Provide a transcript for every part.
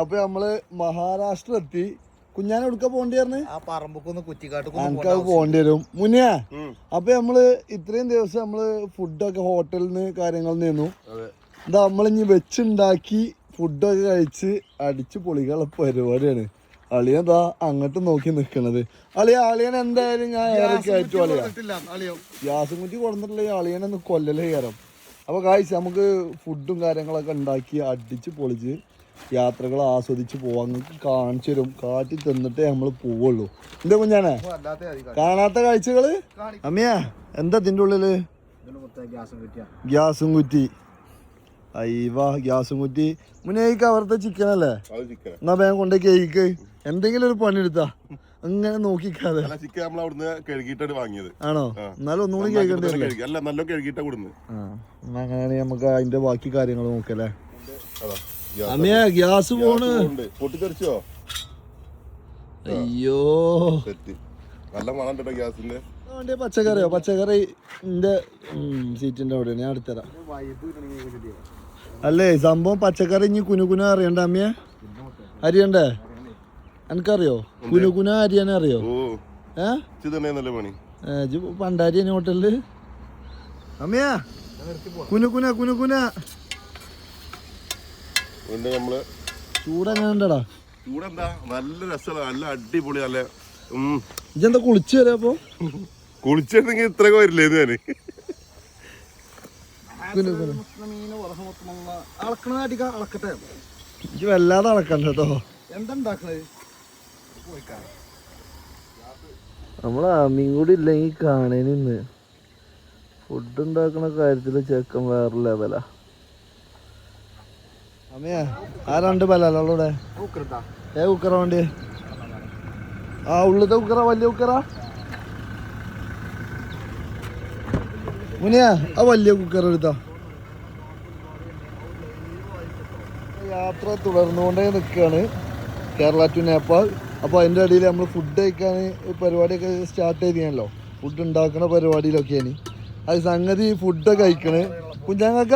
അപ്പൊ നമ്മള് മഹാരാഷ്ട്ര എത്തി. കുഞ്ഞാനെ എടുക്ക പോണ്ടിയായിരുന്നു പോണ്ടി വരും മുന്നേ. അപ്പൊ നമ്മള് ഇത്രയും ദിവസം നമ്മള് ഫുഡൊക്കെ ഹോട്ടലിൽ നിന്ന് കാര്യങ്ങളിൽ നിന്നു. എന്താ നമ്മളിഞ്ഞി വെച്ചുണ്ടാക്കി ഫുഡൊക്കെ കഴിച്ച് അടിച്ച് പൊളികള പരിപാടിയാണ്. അളിയതാ അങ്ങോട്ട് നോക്കി നിക്കണത്. അളിയൻ എന്തായാലും ഞാൻ കയറ്റും. ഗ്യാസും കുറ്റി കൊടുത്തിട്ടില്ല. അളിയനൊന്ന് കൊല്ലല് കയറും. അപ്പൊ കാഴ്ച നമുക്ക് ഫുഡും കാര്യങ്ങളൊക്കെ ഉണ്ടാക്കി അടിച്ച് പൊളിച്ച് യാത്രകൾ ആസ്വദിച്ച് പോവാൻ നിങ്ങൾക്ക് കാണിച്ചു തരും. കാട്ടി തന്നിട്ടേ നമ്മൾ പോവുള്ളൂ. എന്താ കുഞ്ഞാനെ കാണാത്ത കാഴ്ചകള്? അമ്മയാ എന്താ ഇതിന്റെ ഉള്ളില്? ഗ്യാസും കുറ്റി. അയ്യവാ ഗ്യാസും കുറ്റി. മുന്നേക്ക് അവിടുത്തെ ചിക്കൻ അല്ലേ? എന്നാ വേഗം കൊണ്ടേ കേക്ക്. എന്തെങ്കിലും ഒരു പണി എടുത്താ അങ്ങനെ നോക്കിക്കാതെ. ആണോ? എന്നാലും ഒന്നുകൂടി കേൾക്കണ്ടേ? അങ്ങനെയാണെങ്കിൽ നമുക്ക് അതിന്റെ ബാക്കി കാര്യങ്ങൾ നോക്കല്ലേ. അമ്മയാ ഗ്യാസ് പോണ്. പൊട്ടിത്തെറിച്ചോ? അയ്യോ നല്ല മണം ഗ്യാസിന്റെ. പച്ചക്കറിയോ? പച്ചക്കറി എന്റെ സീറ്റിന്റെ അവിടെ ഞാൻ എടുത്തരാം. അല്ലേ സംഭവം പച്ചക്കറി ഇനി കുനുകുന അറിയണ്ട അമ്മയെ? അരിയണ്ടേ? എനിക്കറിയോ കുനുകുന അരിയാനെ അറിയോ? പണ്ടാരി ഹോട്ടലില് അമ്മയാ കുനുകുന കുനുകുന ചൂടെങ്ങനെണ്ടാ? ചൂടെന്താ നല്ല രസമാണ്, നല്ല അടിപൊളി. നല്ല ഇതെന്താ കുളിച്ചു വരാ? അപ്പൊ കുളിച്ചിരുന്നെങ്കിൽ ഇത്രയൊക്കെ വരില്ലേ ഇത്? ഞാന് വല്ലാതെ അളക്കണ്ട കേട്ടോ. എന്താ നമ്മളെ അമ്മയും കൂടി ഇല്ലെങ്കിൽ കാണേനിന്ന്. ഫുഡ് ഉണ്ടാക്കണ കാര്യത്തില് ചെക്കൻ വേറെ ലെവലാ. അമ്മയാ ആ രണ്ട് ബലൂടെ കുക്കറ വേണ്ടി? ആ ഉള്ളത്തെ കുക്കറ? വലിയ കുക്കറ മുനിയാ? ആ വലിയ കുക്കർ എടുത്താ. യാത്ര തുടർന്നുകൊണ്ടേ നിൽക്കുകയാണ് കേരള ടു നേപ്പാൾ. അപ്പോൾ അതിൻ്റെ ഇടയിൽ നമ്മൾ ഫുഡ് കഴിക്കാൻ പരിപാടിയൊക്കെ സ്റ്റാർട്ട് ചെയ്തിയാണല്ലോ. ഫുഡ് ഉണ്ടാക്കുന്ന പരിപാടിയിലൊക്കെയാണ്. അത് സംഗതി ഫുഡൊക്കെ കഴിക്കണേ. കുഞ്ഞാങ്ങക്ക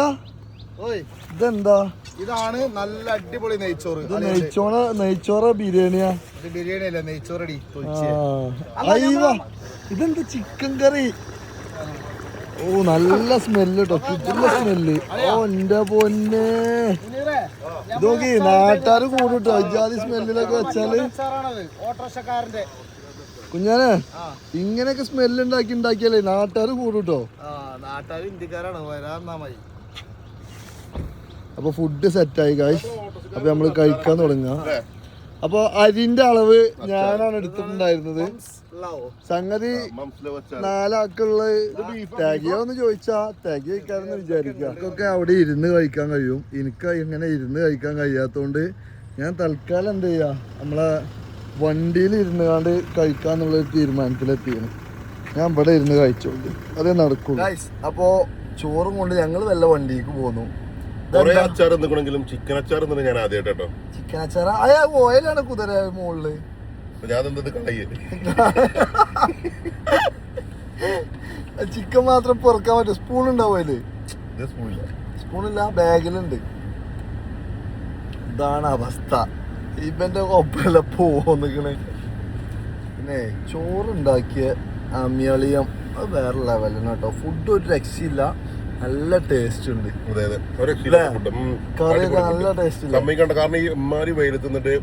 ഇതെന്താ? ഇതാണ് നല്ല അടിപൊളി നെയ്ച്ചോറ്. നെയ്ച്ചോറ് ബിരിയാണിയാ? ബിരിയാണി അല്ല, നെയ്ച്ചോറടി. ഇതെന്താ? ചിക്കൻ കറി. ഓ നല്ല സ്മെല്ല് കേട്ടോ, കിട്ടുന്ന സ്മെല്ല്. ഓ എന്റെ പൊന്നെ, ഇതൊക്കെ നാട്ടാര് കൂടുട്ടോ ഇജാതി സ്മെല്ലിലൊക്കെ വെച്ചാല്. കുഞ്ഞാനെ ഇങ്ങനെയൊക്കെ സ്മെല്ല് ഉണ്ടാക്കിയാലേ നാട്ടാര് കൂടുട്ടോ. നാട്ടാര് ഇന്ത്യക്കാരാണ്, വരാന്നാ മതി. അപ്പൊ ഫുഡ് സെറ്റായി ഗായ്സ്. അപ്പൊ നമ്മള് കഴിക്കാൻ തുടങ്ങാം. അപ്പൊ അരിന്റെ അളവ് ഞാനാണ് എടുത്തിട്ടുണ്ടായിരുന്നത്. സംഗതി 4 ആൾക്കുള്ള തികയോന്ന് ചോദിച്ചാ തിക കഴിക്കാന്ന് വിചാരിക്കുക. ഒക്കെ അവിടെ ഇരുന്ന് കഴിക്കാൻ കഴിയും. എനിക്ക് ഇങ്ങനെ ഇരുന്ന് കഴിക്കാൻ കഴിയാത്തോണ്ട് ഞാൻ തൽക്കാലം എന്ത് ചെയ്യാ, നമ്മളെ വണ്ടിയിൽ ഇരുന്ന് കണ്ട് കഴിക്കാന്നുള്ളൊരു തീരുമാനത്തിലെത്തിയാണ്. ഞാൻ ഇവിടെ ഇരുന്ന് കഴിച്ചോണ്ട് അതേ നടക്കുള്ളൂ. അപ്പോ ചോറും കൊണ്ട് ഞങ്ങൾ വല്ല വണ്ടിക്ക് പോന്നു. ചിക്കൻ അച്ചാർ ഞാൻ ആദ്യമായിട്ടോ. ചിക്കൻ അച്ചാർ ഓയിലാണ് കുതിര മുകളില്. ചിക്കൻ മാത്രം പൊറക്കാൻ പറ്റും. സ്പൂൺ ഉണ്ടാവും അതില്? സ്പൂണില്ല, ബാഗിലുണ്ട്. ഇതാണ് അവസ്ഥ. ഇവന്റെ ഒപ്പല്ല പോന്നിക്കണേ. പിന്നെ ചോറുണ്ടാക്കിയ അമ്മിയളിയം അത് വേറെ ലെവലാണ് കേട്ടോ. ഫുഡ് ഒരു രക്ഷയില്ല, നല്ല ടേസ്റ്റ് ഉണ്ട്. കറിയൊക്കെ നല്ല ടേസ്റ്റ് ഇല്ല. കാരണം ഈ ഉമ്മാരി വെയിലത്ത് നിന്നിട്ട്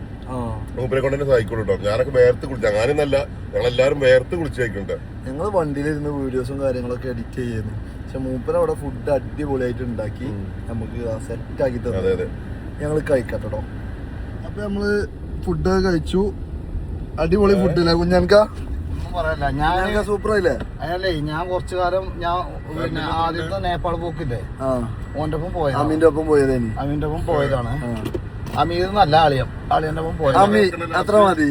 മൂപ്പരെ കൊണ്ട് തന്നെ സഹായിക്കുള്ളൂ കേട്ടോ. ഞാനൊക്കെ വേർത്ത് കുളിച്ചു. ഞാനെന്നല്ല, ഞങ്ങളെല്ലാരും വേർത്ത് കുളിച്ച് കഴിക്കുന്നുണ്ട്. ഞങ്ങൾ വണ്ടിയിലിരുന്ന് വീഡിയോസും കാര്യങ്ങളൊക്കെ എഡിറ്റ് ചെയ്യുന്നു. പക്ഷെ മൂപ്പര അവിടെ ഫുഡ് അടിപൊളിയായിട്ട് ഉണ്ടാക്കി നമുക്ക് സെറ്റ് ആക്കി തന്നെ ഞങ്ങൾ കഴിക്കട്ടോ. അപ്പൊ നമ്മള് ഫുഡ് കഴിച്ചു. അടിപൊളി ഫുഡ് അല്ലേ കുഞ്ഞാൻക? പറയല്ല, ഞാൻ സൂപ്പറായില്ലേ? അതല്ലേ, ഞാൻ കുറച്ചു കാലം പിന്നെ ആദ്യത്തെ നേപ്പാൾ പോക്കില്ലേ, ഓന്റെ ഒപ്പം പോയത്. അമീന്റെ ഒപ്പം പോയതാണ്. അമീന്റെ ഒപ്പം പോയതാണ്. അമീത് നല്ല അളിയന്റെ ഒപ്പം പോയത്. അമീ അത്ര മതി.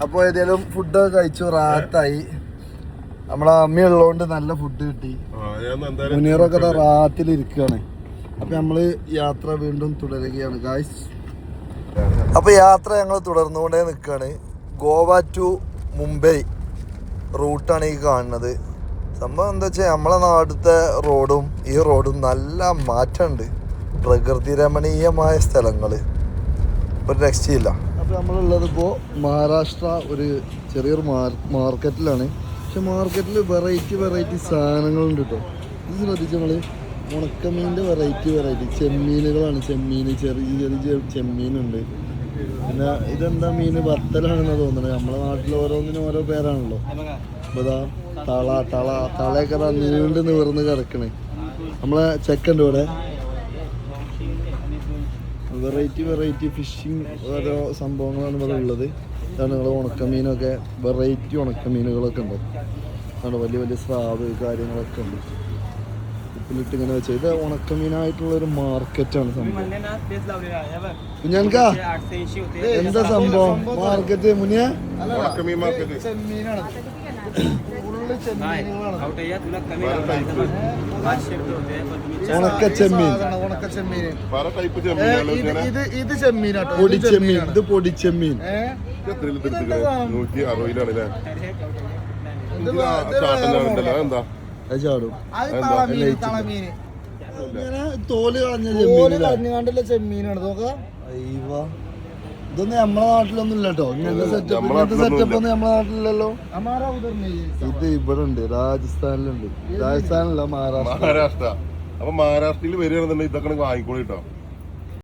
അപ്പൊ ഏതായാലും ഫുഡ് കഴിച്ചു, റാത്തായി. നമ്മളെ അമ്മ ഉള്ളതുകൊണ്ട് നല്ല ഫുഡ് കിട്ടി. മുനീറൊക്കെ റാത്തിലിരിക്കുകയാണ്. അപ്പൊ നമ്മള് യാത്ര വീണ്ടും തുടരുകയാണ് ഗായ്സ്. അപ്പൊ യാത്ര ഞങ്ങൾ തുടർന്നുകൊണ്ടേ നിൽക്കുകയാണ്. ഗോവ ടു മുംബൈ റൂട്ടാണ് ഈ കാണുന്നത്. സംഭവം എന്താ വെച്ചാൽ നമ്മളെ നാട്ടിലത്തെ റോഡും ഈ റോഡും നല്ല മാറ്റമുണ്ട്. പ്രകൃതി രമണീയമായ സ്ഥലങ്ങള് ഒരു രക്ഷയില്ല. അപ്പോൾ നമ്മളുള്ളത് ഇപ്പോൾ മഹാരാഷ്ട്ര ഒരു ചെറിയൊരു മാർക്കറ്റിലാണ്. പക്ഷെ മാർക്കറ്റിൽ വെറൈറ്റി സാധനങ്ങളുണ്ട് കേട്ടോ. ഇത് ശ്രദ്ധിച്ച് നമ്മൾ ഉണക്കമീനിൻ്റെ വെറൈറ്റി ചെമ്മീനുകളാണ്. ചെറിയ ചെമ്മീനുണ്ട്. പിന്നെ ഇതെന്താ മീൻ? വത്തലാണെന്നാണ് തോന്നുന്നത്. നമ്മളെ നാട്ടിൽ ഓരോന്നിനും ഓരോ പേരാണല്ലോ. അപ്പോൾ ഇതാ തളയൊക്കെ നീണ്ട് നിവർന്ന് കിടക്കണേ. നമ്മളെ ചെക്കുണ്ട് ഇവിടെ. വെറൈറ്റി ഫിഷിങ് ഓരോ സംഭവങ്ങളാണ് ഇവിടെ ഉള്ളത്. ഇതാണ് നിങ്ങൾ ഉണക്കമീനൊക്കെ വെറൈറ്റി ഉണക്കമീനുകളൊക്കെ ഉണ്ട്. അതാണ് വലിയ സ്രാവ് കാര്യങ്ങളൊക്കെ ഉണ്ട്. ഉപ്പിലിട്ട് ഇങ്ങനെ വെച്ചാൽ ഇത് ഉണക്കമീനായിട്ടുള്ളൊരു മാർക്കറ്റാണ് സംഭവം. കുഞ്ഞാൻകാ എന്താ സംഭവം മാർക്കറ്റ് മുനിയ? ഉണക്കമീൻ മാർക്കറ്റ് ഉണക്കച്ചെമ്മീൻ പല ടൈപ്പ് ചെമ്മീൻ. ഇത് ചെമ്മീനാട്ടോ. പൊടിച്ചെമ്മീൻ. ഇത് പൊടിച്ചെമ്മീൻ 160 അതെന്താ അത് ചാടും. തളമീന് ഇങ്ങനെ തോല് കളഞ്ഞ കളഞ്ഞാണ്ടുള്ള ചെമ്മീനാണ്. നോക്കാം. ഇതൊന്നും നമ്മളെ നാട്ടിലൊന്നും ഇല്ല കേട്ടോ. ഇങ്ങനത്തെ സെറ്റപ്പ് ഒന്നും നമ്മളെ നാട്ടിലില്ലല്ലോ. ഇത് ഇവിടെ ഉണ്ട്, രാജസ്ഥാനിലുണ്ട്. രാജസ്ഥാനല്ല, മഹാരാഷ്ട്ര. അപ്പൊ മഹാരാഷ്ട്രയിൽ വരികയാണെന്നുണ്ടെങ്കിൽ ഇതൊക്കെ വാങ്ങിക്കോളൂ കേട്ടോ.